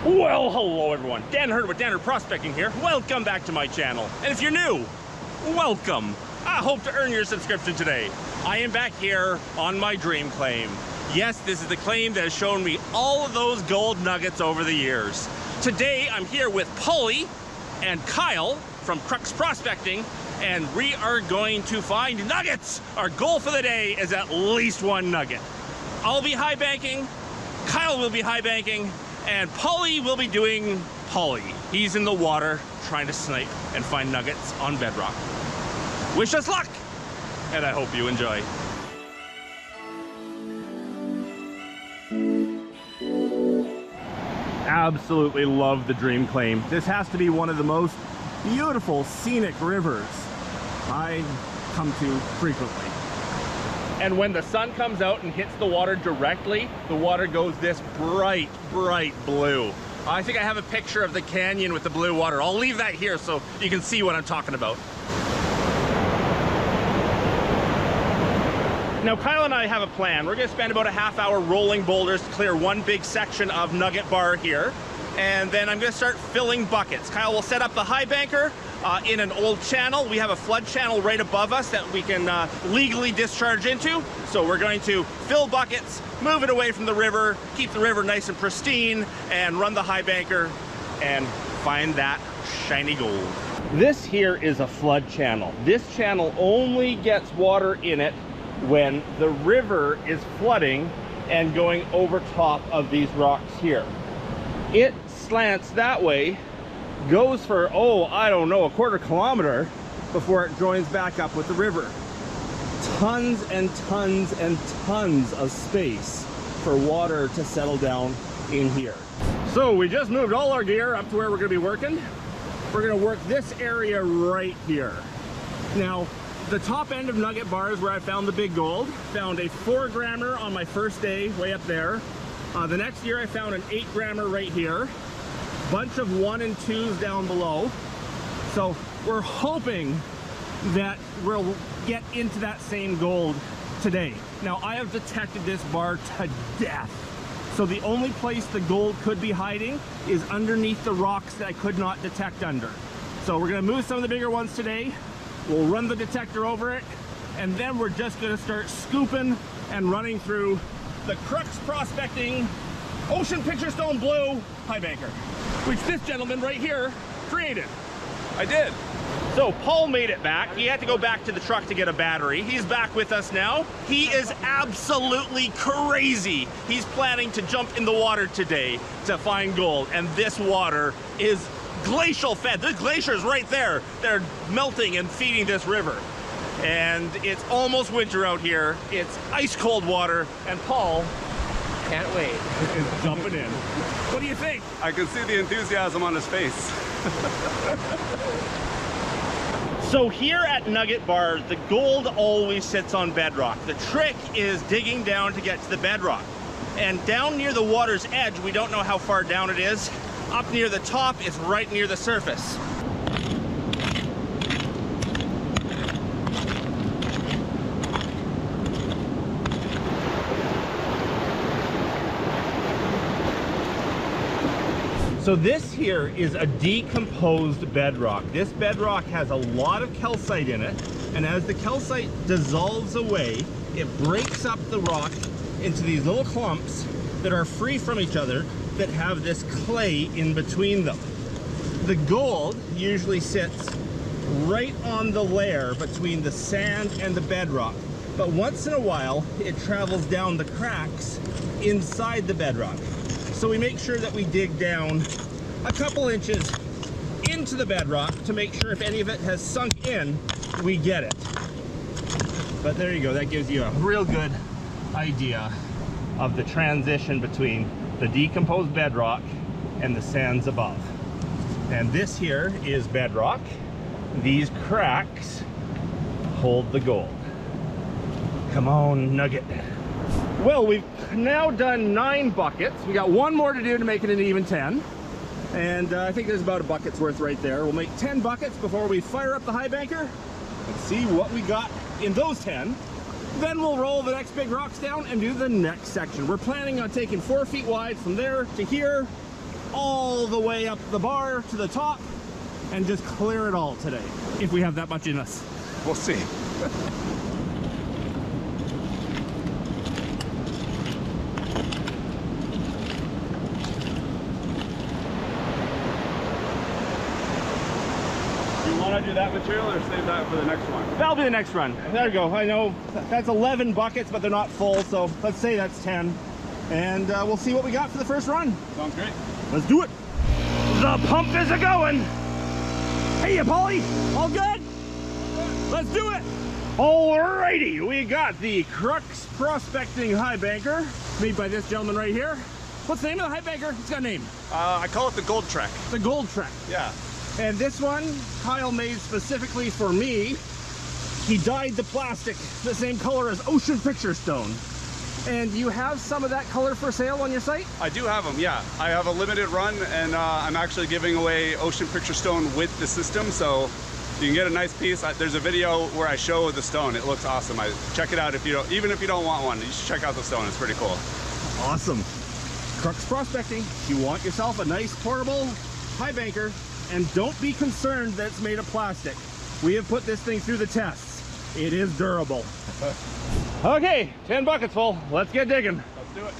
Well, hello everyone. Dan Hurd with Dan Hurd Prospecting here. Welcome back to my channel. And if you're new, welcome. I hope to earn your subscription today. I am back here on my dream claim. Yes, this is the claim that has shown me all of those gold nuggets over the years. Today, I'm here with Pauly and Cyle from Crux Prospecting, and we are going to find nuggets. Our goal for the day is at least one nugget. I'll be high banking, Cyle will be high banking, and Pauly will be doing Pauly. He's in the water trying to snipe and find nuggets on bedrock. Wish us luck, and I hope you enjoy. Absolutely love the dream claim. This has to be one of the most beautiful scenic rivers I come to frequently. And when the sun comes out and hits the water directly, the water goes this bright, bright blue. I think I have a picture of the canyon with the blue water. I'll leave that here so you can see what I'm talking about. Now, Cyle and I have a plan. We're gonna spend about a half hour rolling boulders to clear one big section of Nugget Bar here. And then I'm gonna start filling buckets. Cyle will set up the high banker in an old channel. We have a flood channel right above us that we can legally discharge into. So we're going to fill buckets, move it away from the river, keep the river nice and pristine, and run the high banker and find that shiny gold. This here is a flood channel. This channel only gets water in it when the river is flooding and going over top of these rocks here. It slants that way, goes for, oh, I don't know, a quarter kilometer before it joins back up with the river. Tons and tons and tons of space for water to settle down in here. So we just moved all our gear up to where we're gonna be working. We're gonna work this area right here. Now, the top end of Nugget Bar is where I found the big gold. Found a 4-grammer on my first day, way up there. The next year I found an 8-grammer right here. Bunch of 1 and 2s down below. So we're hoping that we'll get into that same gold today. Now, I have detected this bar to death. So the only place the gold could be hiding is underneath the rocks that I could not detect under. So we're gonna move some of the bigger ones today. We'll run the detector over it, and then we're just gonna start scooping and running through the Crux Prospecting Ocean Picture Stone Blue high banker, which this gentleman right here created. I did. So Paul made it back. He had to go back to the truck to get a battery. He's back with us now. He is absolutely crazy. He's planning to jump in the water today to find gold, and this water is glacial fed. The glacier's right there. They're melting and feeding this river. And it's almost winter out here. It's ice cold water, and Paul can't wait. is jumping in. What do you think? I can see the enthusiasm on his face. So here at Nugget Bar, the gold always sits on bedrock. The trick is digging down to get to the bedrock. And down near the water's edge, we don't know how far down it is. Up near the top, it's right near the surface. So this here is a decomposed bedrock. This bedrock has a lot of calcite in it, and as the calcite dissolves away, it breaks up the rock into these little clumps that are free from each other that have this clay in between them. The gold usually sits right on the layer between the sand and the bedrock, but once in a while it travels down the cracks inside the bedrock. So we make sure that we dig down a couple inches into the bedrock to make sure if any of it has sunk in, we get it. But there you go, that gives you a real good idea of the transition between the decomposed bedrock and the sands above. And this here is bedrock. These cracks hold the gold. Come on, Nugget. Well, we've now done 9 buckets. We got 1 more to do to make it an even 10. And I think there's about a bucket's worth right there. We'll make 10 buckets before we fire up the high banker and see what we got in those 10. Then we'll roll the next big rocks down and do the next section. We're planning on taking 4 feet wide from there to here, all the way up the bar to the top and just clear it all today, if we have that much in us. We'll see. You want to do that material or save that for the next one? That'll be the next run. There you go. I know that's 11 buckets, but they're not full, so let's say that's 10. And we'll see what we got for the first run. Sounds great. Let's do it. The pump is a-going. Hey, Pauly, all good? Let's do it. Alrighty, we got the Crux Prospecting high banker, made by this gentleman right here. What's the name of the high banker? It's got a name. I call it the Gold Trek. The Gold Trek. Yeah. And this one, Kyle made specifically for me. He dyed the plastic the same color as Ocean Picture Stone. And you have some of that color for sale on your site? I do have them, yeah. I have a limited run, and I'm actually giving away Ocean Picture Stone with the system, so you can get a nice piece. There's a video where I show the stone. It looks awesome. Check it out if you don't, even if you don't want one. You should check out the stone. It's pretty cool. Awesome. Crux Prospecting. You want yourself a nice portable high banker, and don't be concerned that it's made of plastic. We have put this thing through the tests. It is durable. Okay, 10 buckets full. Let's get digging. Let's do it.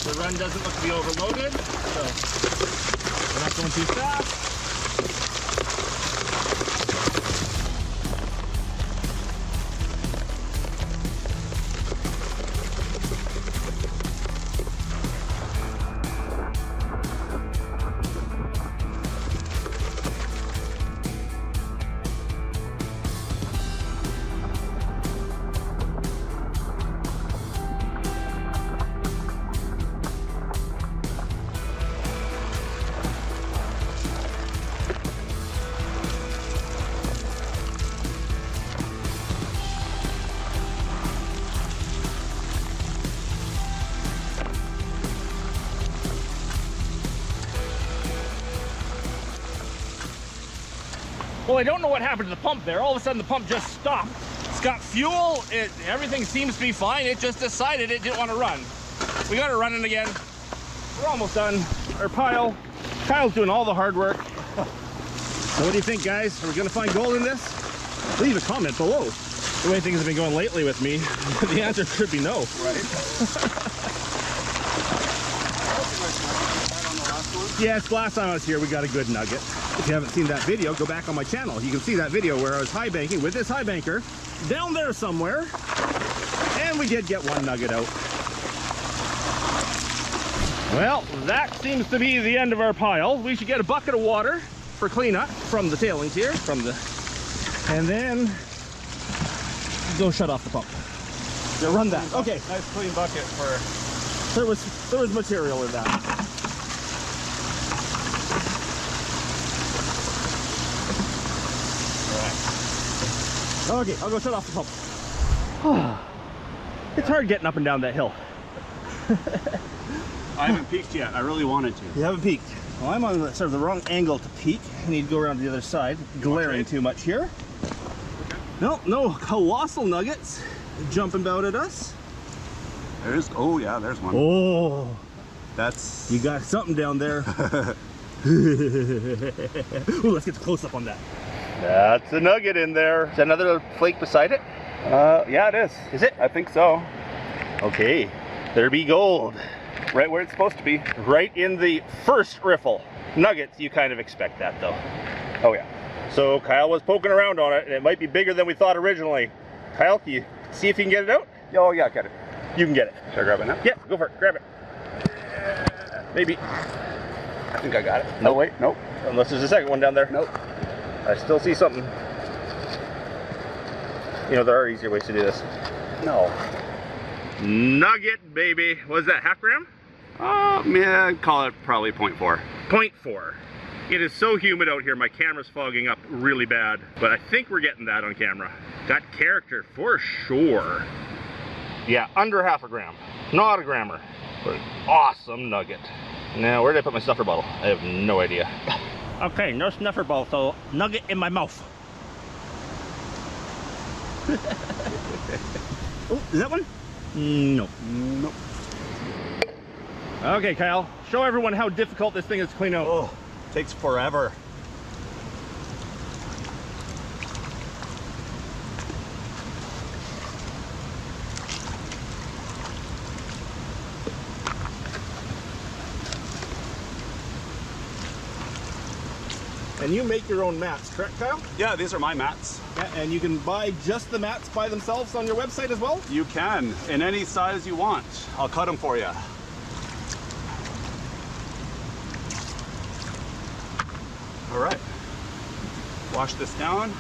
The run doesn't look to be overloaded, so we're not going too fast. Well, I don't know what happened to the pump there. All of a sudden the pump just stopped. It's got fuel, everything seems to be fine. It just decided it didn't want to run. We got it running again. We're almost done. Our pile. Kyle's doing all the hard work. So what do you think, guys? Are we gonna find gold in this? Leave a comment below. The way things have been going lately with me, the answer should be no. Right. Yes, last time I was here, we got a good nugget. If you haven't seen that video, go back on my channel. You can see that video where I was high banking with this high banker down there somewhere. And we did get one nugget out. Well, that seems to be the end of our pile. We should get a bucket of water for cleanup from the tailings here, and then go shut off the pump. Yeah, run that. Okay. Nice clean bucket for... There was material in that. Okay, I'll go shut off the pump. It's hard getting up and down that hill. I haven't peeked yet. I really wanted to. You haven't peeked. Well, I'm on sort of the wrong angle to peek. I need to go around to the other side. Glaring too much here. Okay. No colossal nuggets jumping about at us. Oh yeah, there's one. Oh, that's... You got something down there. Ooh, let's get the close up on that. That's a nugget in there. Is that another flake beside it? Yeah, it is. Is it? I think so. Okay, there be gold. Right where it's supposed to be. Right in the first riffle. Nuggets, you kind of expect that though. Oh yeah. So Kyle was poking around on it, and it might be bigger than we thought originally. Kyle, can you see if you can get it out? Oh yeah, got it. You can get it. Should I grab it now? Yeah, go for it. Grab it. Maybe. I think I got it. Nope. Oh wait, nope. Unless there's a second one down there. Nope. I still see something. You know, there are easier ways to do this. No. Nugget, baby. What is that, half gram? Yeah, I'd call it probably 0.4. 0.4. It is so humid out here, my camera's fogging up really bad, but I think we're getting that on camera. Got character for sure. Yeah, under half a gram. Not a grammer, but an awesome nugget. Now, where did I put my snuffer bottle? I have no idea. Okay, no snuffer bottle, so nugget in my mouth. Oh, is that one? No. Nope. Okay, Kyle, show everyone how difficult this thing is to clean out. Oh, takes forever. And you make your own mats, correct, Kyle? Yeah, these are my mats. Yeah, and you can buy just the mats by themselves on your website as well? You can, in any size you want. I'll cut them for you. All right, wash this down.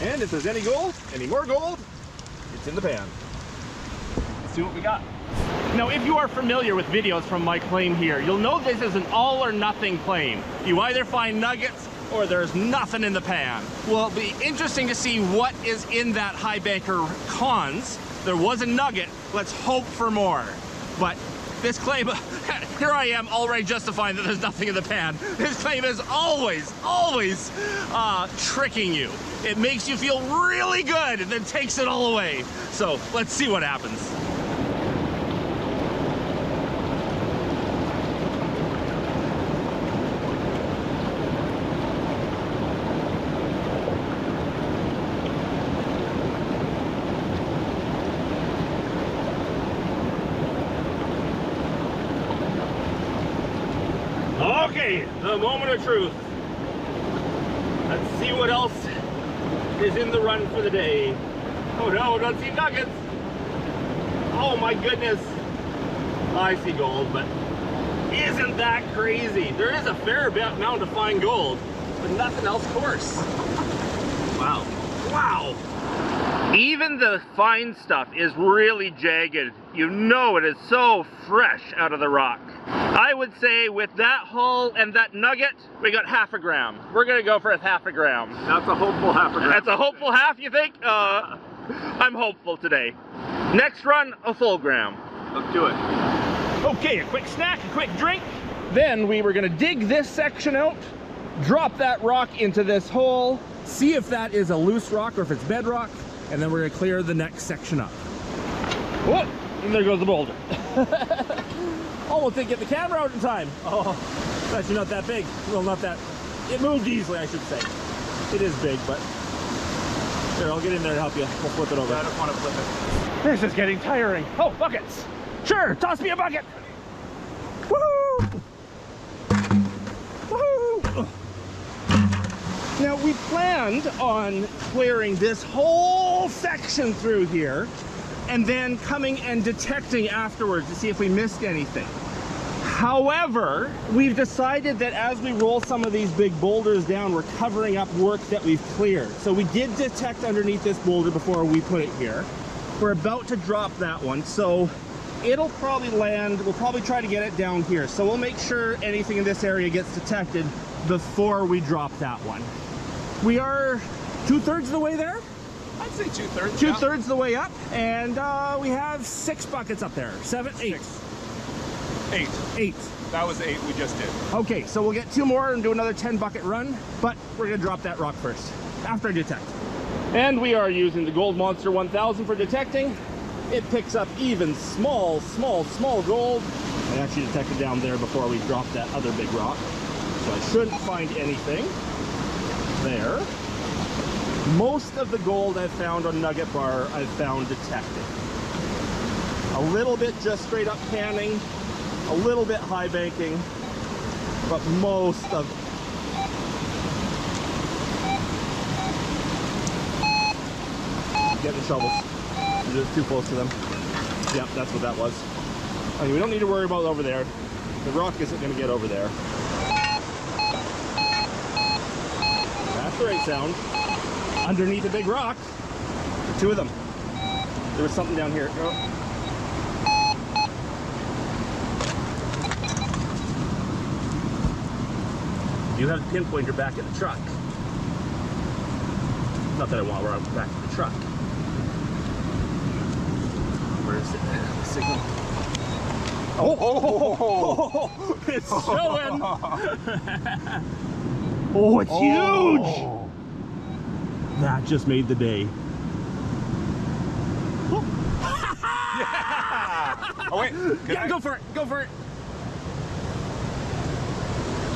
And if there's any gold, any more gold, it's in the pan. Let's see what we got. Now, if you are familiar with videos from my claim here, you'll know this is an all or nothing claim. You either find nuggets or there's nothing in the pan. Well, it'll be interesting to see what is in that high banker cons. There was a nugget, let's hope for more. But this claim, here I am already justifying that there's nothing in the pan. This claim is always tricking you. It makes you feel really good and then takes it all away. So let's see what happens. Okay, the moment of truth. Let's see what else is in the run for the day. Oh no, don't see nuggets. Oh my goodness. I see gold, but isn't that crazy? There is a fair amount to find gold, but nothing else coarse. Wow. Wow. Even the fine stuff is really jagged. You know it is so fresh out of the rock. I would say with that haul and that nugget, we got half a gram. We're gonna go for a half a gram. That's a hopeful half a gram. That's a hopeful half, you think? I'm hopeful today. Next run, a full gram. Let's do it. Okay, a quick snack, a quick drink. Then we were gonna dig this section out, drop that rock into this hole, see if that is a loose rock or if it's bedrock, and then we're gonna clear the next section up. Whoop, and there goes the boulder. Almost didn't get the camera out in time. Oh, it's actually not that big. Well, not that, it moved easily, I should say. It is big, but here, I'll get in there and help you. We'll flip it over. I don't want to flip it. This is getting tiring. Oh, buckets. Sure, toss me a bucket. Woohoo! Woohoo! Now, we planned on clearing this whole section through here and then coming and detecting afterwards to see if we missed anything. However, we've decided that as we roll some of these big boulders down, we're covering up work that we've cleared. So we did detect underneath this boulder before we put it here. We're about to drop that one, so it'll probably land, we'll probably try to get it down here. So we'll make sure anything in this area gets detected before we drop that one. We are 2/3 of the way there? I'd say 2/3. Two-thirds of the way up, and we have 6 buckets up there. 7, 8. 8. 8. That was 8 we just did. Okay, so we'll get 2 more and do another 10 bucket run, but we're gonna drop that rock first, after I detect. And we are using the Gold Monster 1000 for detecting. It picks up even small gold. I actually detected down there before we dropped that other big rock, so I shouldn't find anything there. Most of the gold I've found on Nugget Bar, I've found detected. A little bit just straight up panning, a little bit high banking, but most of get the shovels. You're just too close to them. Yep, that's what that was. I mean, we don't need to worry about over there. The rock isn't going to get over there. That's the right sound. Underneath a big rock. 2 of them. There was something down here. Oh. You have the pinpointer back in the truck. Not that I want, we're back in the truck. Where is it? The signal. Oh, it's showing. Oh, it's huge! That just made the day. Oh wait, Yeah, go for it, go for it.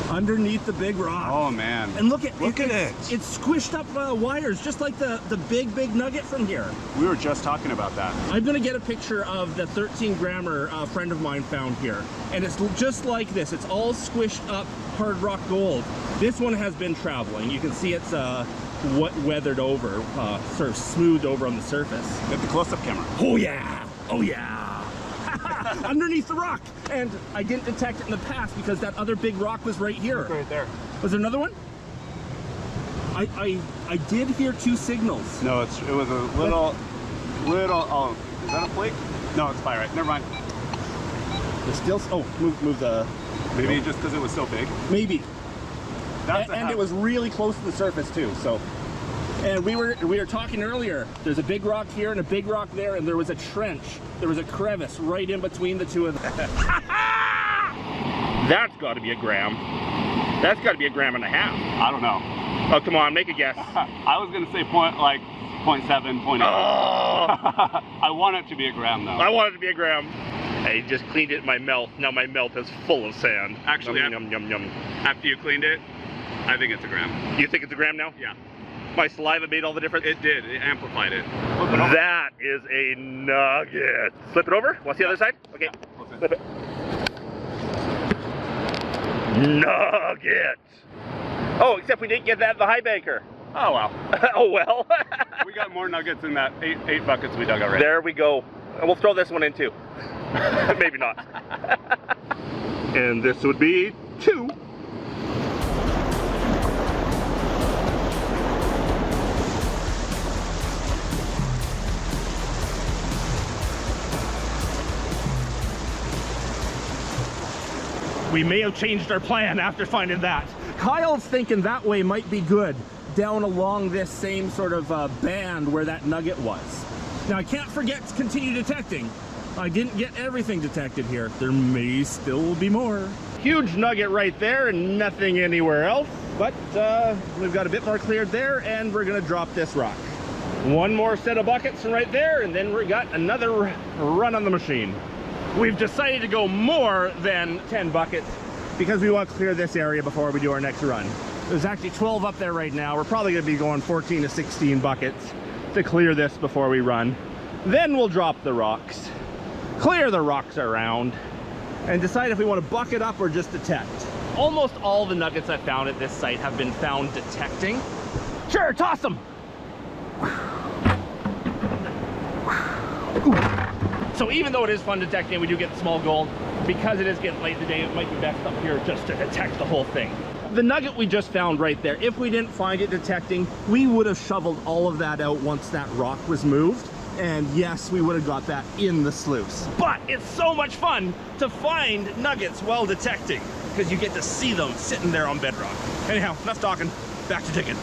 Underneath the big rock. Oh man. And look at it. It's squished up wires, just like the big nugget from here. We were just talking about that. I'm gonna get a picture of the 13 grammer a friend of mine found here. And it's just like this. It's all squished up hard rock gold. This one has been traveling. You can see it's weathered over, sort of smoothed over on the surface. Get the close-up camera. Oh yeah, oh yeah. Underneath the rock. And I didn't detect it in the past because that other big rock was right here. Look right there. Was there another one? I did hear 2 signals. No, it was a little, oh, is that a flake? No, it's pyrite, never mind. The still, oh, move the. Maybe just because it was so big. Maybe. And it was really close to the surface too, so. And we were talking earlier, there's a big rock here and a big rock there, and there was a trench. There was a crevice right in between the two of them. That's got to be a gram. That's got to be a gram and a half. I don't know. Oh, come on, make a guess. I was going to say 0.7, 0.8. Oh. I want it to be a gram though. I want it to be a gram. I just cleaned it in my mouth. Now my mouth is full of sand. Actually, yum, yum, yum. After you cleaned it, I think it's a gram. You think it's a gram now? Yeah. My saliva made all the difference? It did. It amplified it. That is a nugget. Flip it over. Want to see the other side? Okay. Yeah, flip it. Nugget. Oh, except we didn't get that in the high banker. Oh well. Oh well. We got more nuggets in that eight buckets we dug already. There we go. And we'll throw this one in too. Maybe not. And this would be 2. We may have changed our plan after finding that. Kyle's thinking that way might be good, down along this same sort of band where that nugget was. Now I can't forget to continue detecting. I didn't get everything detected here. There may still be more. Huge nugget right there and nothing anywhere else, but we've got a bit more cleared there and we're gonna drop this rock. One more set of buckets right there and then we got another run on the machine. We've decided to go more than 10 buckets because we want to clear this area before we do our next run. There's actually 12 up there right now. We're probably going to be going 14 to 16 buckets to clear this before we run. Then we'll drop the rocks, clear the rocks around, and decide if we want to bucket up or just detect. Almost all the nuggets I found at this site have been found detecting. Sure, toss them! So even though it is fun detecting, we do get small gold. Because it is getting late in the day, it might be best up here just to detect the whole thing. The nugget we just found right there, if we didn't find it detecting, we would have shoveled all of that out once that rock was moved. And yes, we would have got that in the sluice. But it's so much fun to find nuggets while detecting because you get to see them sitting there on bedrock. Anyhow, enough talking, back to digging.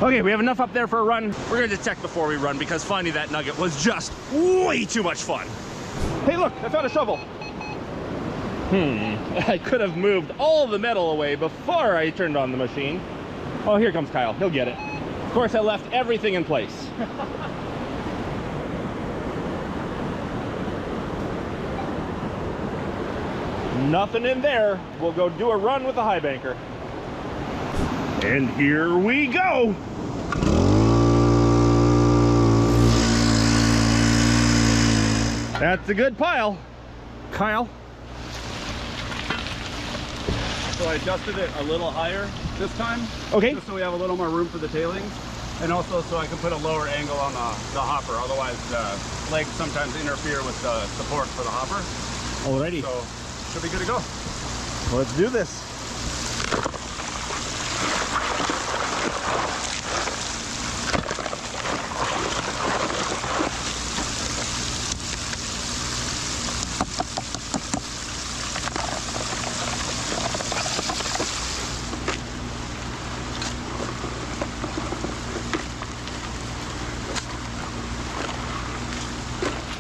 Okay, we have enough up there for a run. We're gonna detect before we run because finding that nugget was just way too much fun. Hey look, I found a shovel. I could have moved all the metal away before I turned on the machine. Oh, here comes Kyle, he'll get it. Of course, I left everything in place. Nothing in there. We'll go do a run with the high banker. And here we go. That's a good pile. Kyle? So I adjusted it a little higher this time. Okay. Just so we have a little more room for the tailings. And also so I can put a lower angle on the hopper. Otherwise the legs sometimes interfere with the support for the hopper. Alrighty. So should be good to go. Let's do this.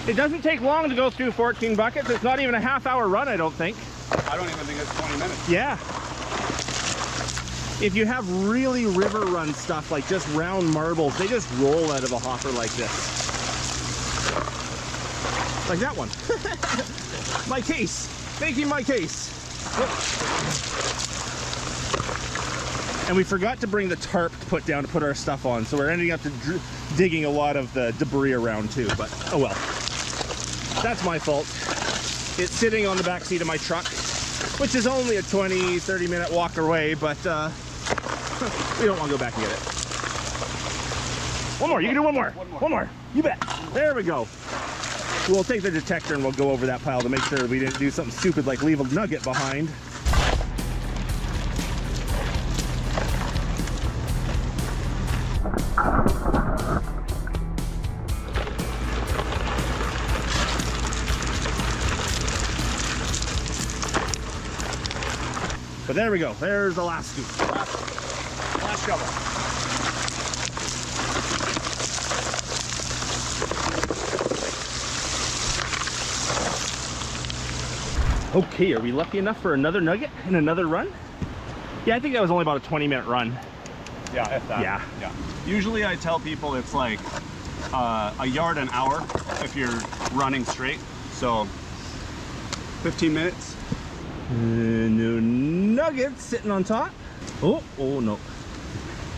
It doesn't take long to go through 14 buckets. It's not even a half-hour run, I don't think. I don't even think it's 20 minutes. Yeah. If you have really river run stuff, like just round marbles, they just roll out of a hopper like this. Like that one. My case, making my case. And we forgot to bring the tarp to put down to put our stuff on, so we're ending up digging a lot of the debris around too, but oh well. That's my fault. It's sitting on the back seat of my truck, which is only a 20-30 minute walk away, but we don't want to go back and get it. One more, you can do one more. One more, you bet. There we go. We'll take the detector and we'll go over that pile to make sure we didn't do something stupid like leave a nugget behind. But there we go, there's the last scoop. Last shovel. Okay, are we lucky enough for another nugget and another run? Yeah, I think that was only about a 20-minute run. Yeah, if that. Yeah. Usually I tell people it's like a yard an hour if you're running straight. So 15 minutes. No nuggets sitting on top. Oh no.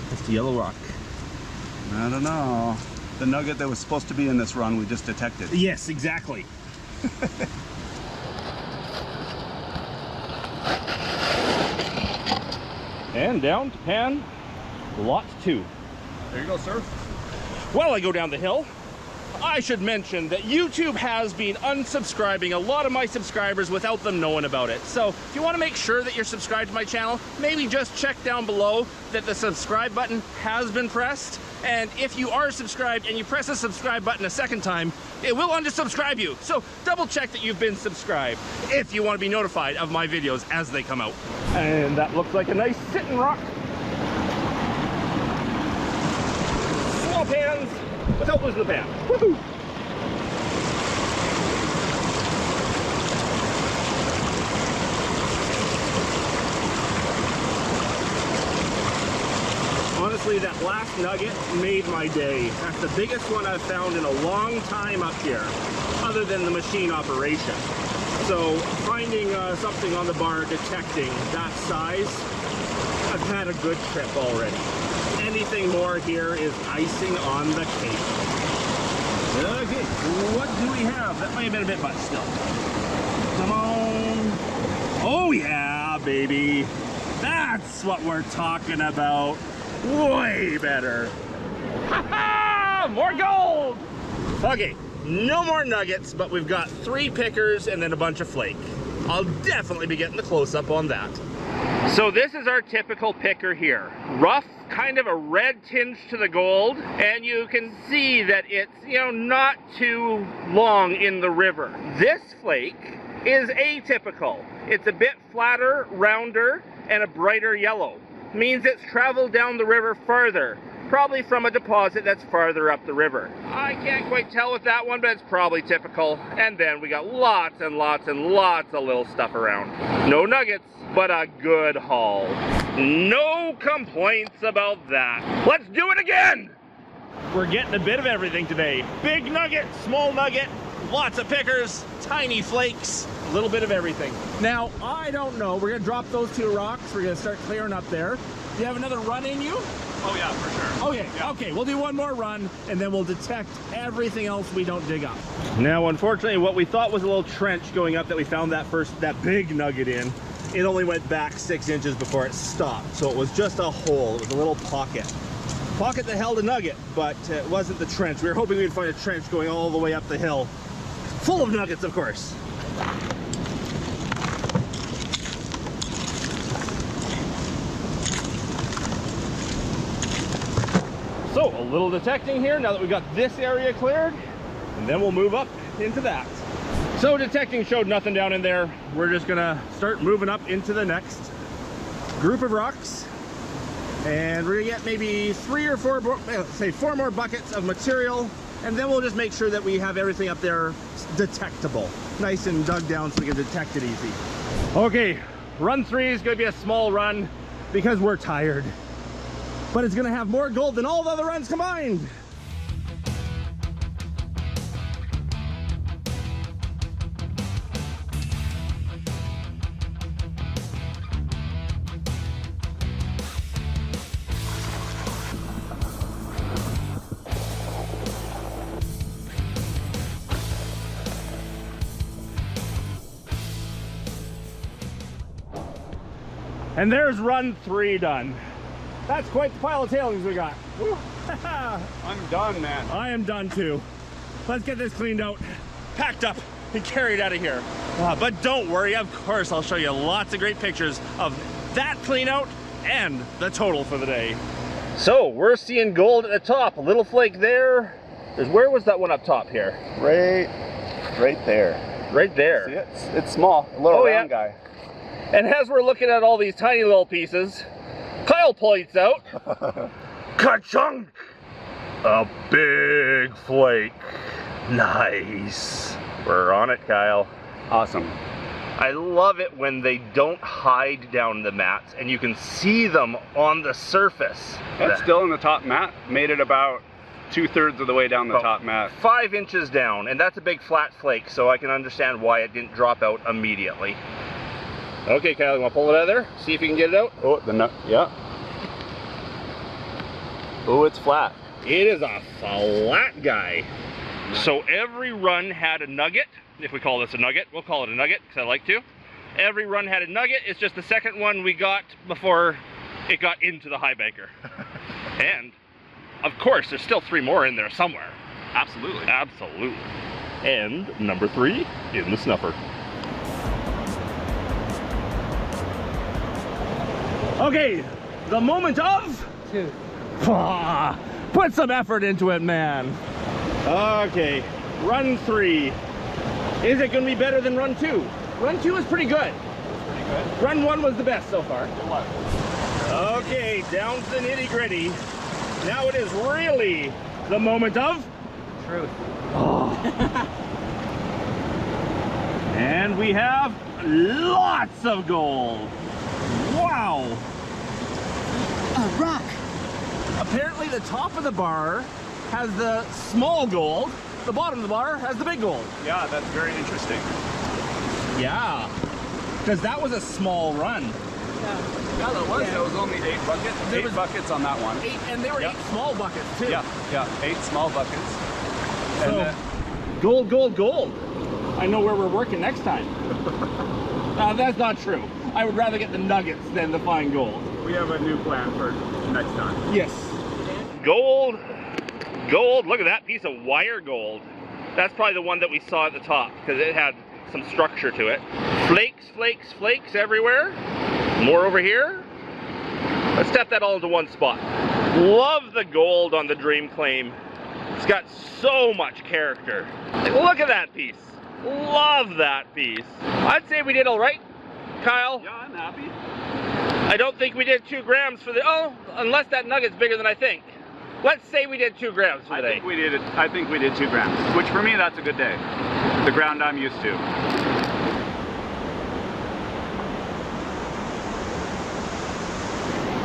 That's the yellow rock. I don't know. The nugget that was supposed to be in this run we just detected. Yes, exactly. And down to pan lot 2. There you go, sir. While I go down the hill, I should mention that YouTube has been unsubscribing a lot of my subscribers without them knowing about it. So if you want to make sure that you're subscribed to my channel, maybe just check down below that the subscribe button has been pressed. And if you are subscribed and you press the subscribe button a second time, it will unsubscribe you. So double check that you've been subscribed if you want to be notified of my videos as they come out. And that looks like a nice sitting rock. Small pans without losing the pan. Woohoo! Honestly, that last nugget made my day. That's the biggest one I've found in a long time up here, other than the machine operation. So finding something on the bar detecting that size, I've had a good trip already. Anything more here is icing on the cake. Okay, what do we have? That might have been a bit much still. Come on. Oh yeah, baby. That's what we're talking about. Way better. Ha-ha! More gold! Okay, no more nuggets, but we've got 3 pickers and then a bunch of flake. I'll definitely be getting the close-up on that. So this is our typical picker here. Rough, kind of a red tinge to the gold, and you can see that it's, you know, not too long in the river. This flake is atypical. It's a bit flatter, rounder, and a brighter yellow. Means it's traveled down the river farther, probably from a deposit that's farther up the river. I can't quite tell with that one, but it's probably typical. And then we got lots and lots and lots of little stuff around. No nuggets, but a good haul. No complaints about that. Let's do it again! We're getting a bit of everything today. Big nugget, small nugget, lots of pickers, tiny flakes, a little bit of everything. Now, I don't know, we're gonna drop those 2 rocks, we're gonna start clearing up there. Do you have another run in you? Oh yeah, for sure. Okay, yeah. Okay, we'll do one more run and then we'll detect everything else we don't dig up. Now, unfortunately, what we thought was a little trench going up that we found that big nugget in, it only went back 6 inches before it stopped. So it was just a hole, it was a little pocket. Pocket that held a nugget, but it wasn't the trench. We were hoping we'd find a trench going all the way up the hill. Full of nuggets, of course. So, a little detecting here now that we've got this area cleared, and then we'll move up into that. So, detecting showed nothing down in there. We're just gonna start moving up into the next group of rocks. And we're gonna get maybe 3 or 4, say 4 more buckets of material, and then we'll just make sure that we have everything up there detectable. Nice and dug down so we can detect it easy. Okay, run 3 is gonna be a small run. because we're tired. But it's gonna have more gold than all the other runs combined. And there's run 3 done. That's quite the pile of tailings we got. I'm done, man. I am done too. Let's get this cleaned out, packed up, and carried out of here. But don't worry, of course, I'll show you lots of great pictures of that clean out and the total for the day. So we're seeing gold at the top, a little flake there. Where was that one up top here? Right there. Right there. See it? It's small, a little round guy. And as we're looking at all these tiny little pieces, Kyle points out, ka-chunk! A big flake. Nice. We're on it, Kyle. Awesome. I love it when they don't hide down the mats and you can see them on the surface. It's still in the top mat. Made it about 2/3 of the way down the top mat. 5 inches down, and that's a big flat flake, so I can understand why it didn't drop out immediately. Okay, Kyle, you want to pull it out of there? See if you can get it out? Oh, yeah. Oh, it's flat. It is a flat guy. So every run had a nugget. If we call this a nugget, we'll call it a nugget because I like to. Every run had a nugget. It's just the second one we got before it got into the high banker. And of course, there's still 3 more in there somewhere. Absolutely. Absolutely. And number 3 in the snuffer. Okay, the moment of 2. Put some effort into it, man. Okay, run 3. Is it going to be better than run 2? Run 2 is pretty good. Pretty good. Run 1 was the best so far. It was. Okay, down to the nitty gritty. Now it is really the moment of truth. Oh. And we have lots of gold. Wow. A rock. Apparently the top of the bar has the small gold, the bottom of the bar has the big gold. Yeah, that's very interesting. Yeah, because that was a small run. Yeah, that was. There was only 8 buckets. There 8 was buckets on that one. 8, and there were 8 small buckets too. Yeah, 8 small buckets. So, And gold, gold, gold. I know where we're working next time. That's not true. I would rather get the nuggets than the fine gold. we have a new plan for next time. Yes. Gold, gold. Look at that piece of wire gold. That's probably the one that we saw at the top because it had some structure to it. Flakes, flakes, flakes everywhere. More over here. Let's step that all into one spot. Love the gold on the Dream Claim. It's got so much character. Like, look at that piece. Love that piece. I'd say we did all right, Kyle. Yeah, I'm happy. I don't think we did 2 grams for the, oh, unless that nugget's bigger than I think. Let's say we did 2 grams for the day. I think we did 2 grams, which for me, that's a good day. The ground I'm used to.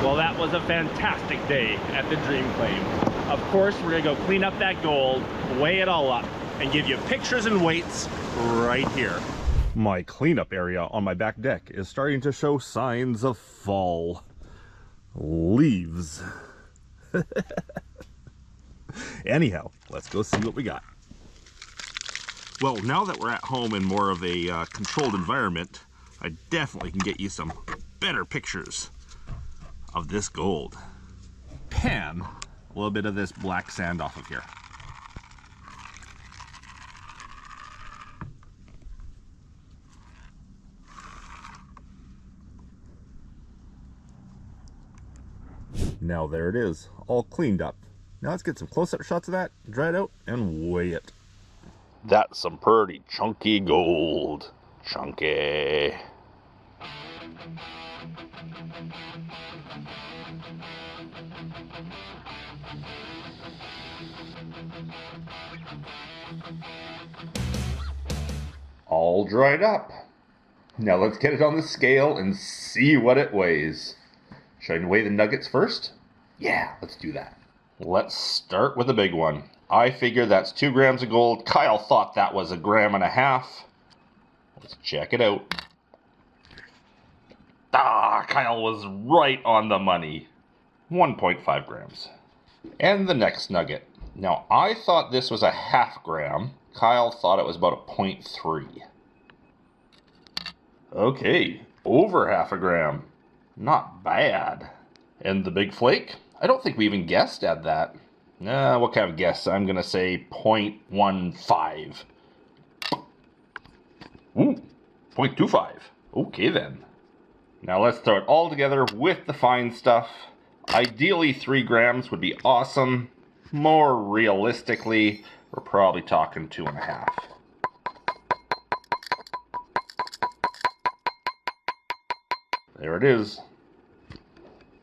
Well, that was a fantastic day at the Dream Claim. Of course, we're gonna go clean up that gold, weigh it all up, and give you pictures and weights right here. My cleanup area on my back deck is starting to show signs of fall. Leaves. Anyhow, let's go see what we got. Well, now that we're at home in more of a controlled environment, I definitely can get you some better pictures of this gold. Pan a little bit of this black sand off of here. Now there it is, all cleaned up. Now let's get some close-up shots of that, dry it out, and weigh it. That's some pretty chunky gold. Chunky. All dried up. Now let's get it on the scale and see what it weighs. Should I weigh the nuggets first? Yeah, let's do that. Let's start with a big one. I figure that's 2 grams of gold. Kyle thought that was 1.5 grams. Let's check it out. Kyle was right on the money. 1.5 grams. And the next nugget. Now, I thought this was 0.5 gram. Kyle thought it was about 0.3. Okay, over 0.5 gram. Not bad. And the big flake? I don't think we even guessed at that. What kind of guess? I'm going to say 0.15. Ooh, 0.25. Okay then. Now let's throw it all together with the fine stuff. Ideally 3 grams would be awesome. More realistically, we're probably talking 2.5. There it is.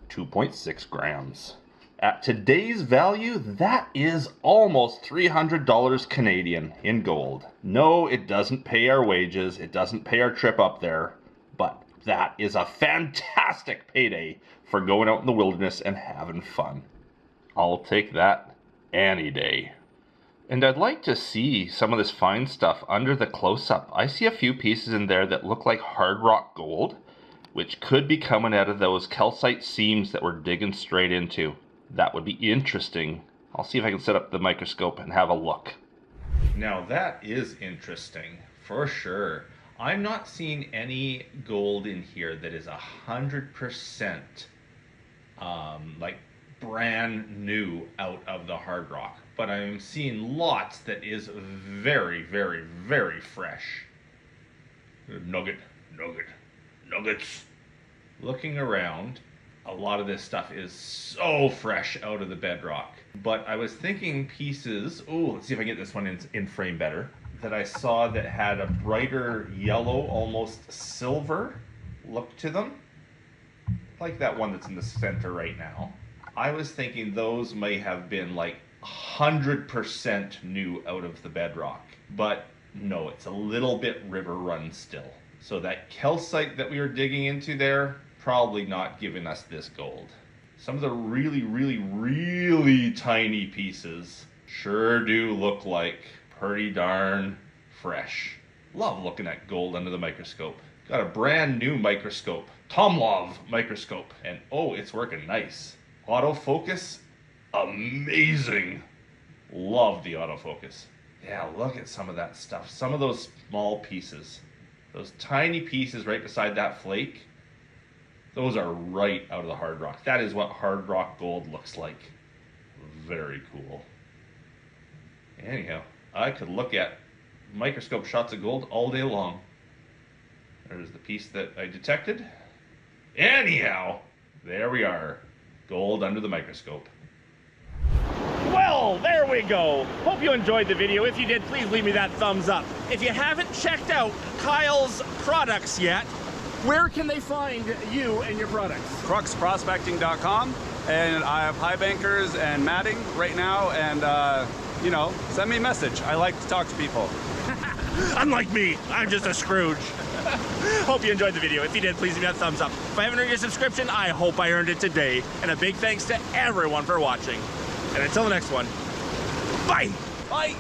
2.6 grams. At today's value, that is almost $300 Canadian in gold. No, it doesn't pay our wages, it doesn't pay our trip up there, but that is a fantastic payday for going out in the wilderness and having fun. I'll take that any day. And I'd like to see some of this fine stuff under the close-up. I see a few pieces in there that look like hard rock gold, which could be coming out of those calcite seams that we're digging straight into. That would be interesting. I'll see if I can set up the microscope and have a look. Now that is interesting, for sure. I'm not seeing any gold in here that is 100% like brand new out of the hard rock. But I'm seeing lots that is very, very, very fresh. Nuggets. Looking around, a lot of this stuff is so fresh out of the bedrock. But I was thinking pieces, let's see if I can get this one in frame better, that I saw that had a brighter yellow, almost silver look to them. Like that one that's in the center right now. I was thinking those may have been like 100% new out of the bedrock. But no, it's a little bit river run still. So that calcite that we were digging into there, probably not giving us this gold. Some of the really, really, really tiny pieces sure do look like pretty darn fresh. Love looking at gold under the microscope. Got a brand new microscope, Tomlov microscope, and it's working nice. Autofocus, amazing. Love the autofocus. Yeah, look at some of that stuff. Some of those small pieces, those tiny pieces right beside that flake, those are right out of the hard rock. That is what hard rock gold looks like. Very cool. Anyhow, I could look at microscope shots of gold all day long. There's the piece that I detected. Anyhow, there we are. Gold under the microscope. Well, there we go. Hope you enjoyed the video. If you did, please leave me that thumbs up. If you haven't checked out Kyle's products yet, where can they find you and your products? CruxProspecting.com, and I have high bankers and matting right now, and send me a message. I like to talk to people. Unlike me, I'm just a Scrooge. Hope you enjoyed the video. If you did, please leave me that thumbs up. If I haven't earned your subscription, I hope I earned it today. And a big thanks to everyone for watching. And until the next one, bye! Bye!